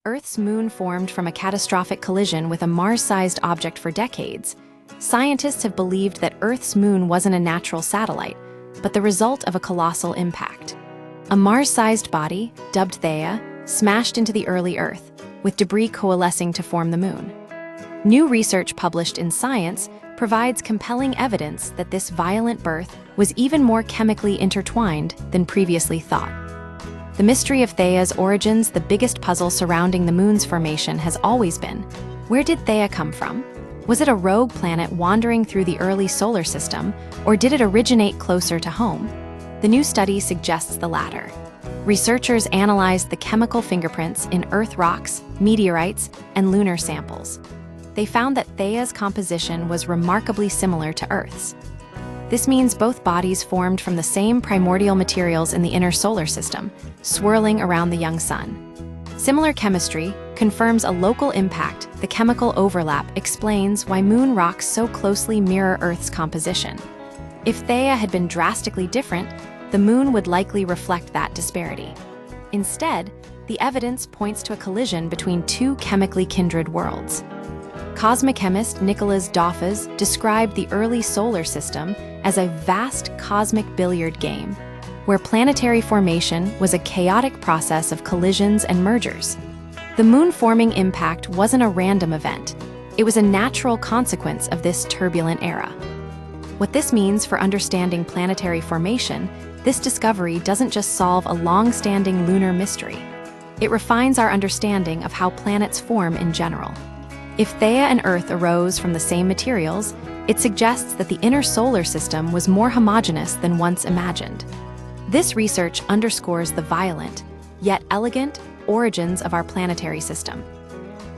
Earth's moon formed from a catastrophic collision with a Mars-sized object for decades. Scientists have believed that Earth's moon wasn't a natural satellite, but the result of a colossal impact. A Mars-sized body, dubbed Theia, smashed into the early Earth, with debris coalescing to form the moon. New research published in Science provides compelling evidence that this violent birth was even more chemically intertwined than previously thought. The mystery of Theia's origins, the biggest puzzle surrounding the moon's formation, has always been: where did Theia come from? Was it a rogue planet wandering through the early solar system, or did it originate closer to home? The new study suggests the latter. Researchers analyzed the chemical fingerprints in Earth rocks, meteorites, and lunar samples. They found that Theia's composition was remarkably similar to Earth's. This means both bodies formed from the same primordial materials in the inner solar system, swirling around the young sun. Similar chemistry confirms a local impact. The chemical overlap explains why moon rocks so closely mirror Earth's composition. If Theia had been drastically different, the moon would likely reflect that disparity. Instead, the evidence points to a collision between two chemically kindred worlds. Cosmic chemist Nicholas Doffes described the early solar system as a vast cosmic billiard game, where planetary formation was a chaotic process of collisions and mergers. The moon-forming impact wasn't a random event. It was a natural consequence of this turbulent era. What this means for understanding planetary formation, this discovery doesn't just solve a long-standing lunar mystery. It refines our understanding of how planets form in general. If Theia and Earth arose from the same materials, it suggests that the inner solar system was more homogeneous than once imagined. This research underscores the violent, yet elegant, origins of our planetary system.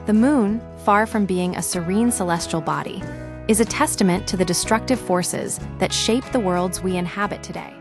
The moon, far from being a serene celestial body, is a testament to the destructive forces that shape the worlds we inhabit today.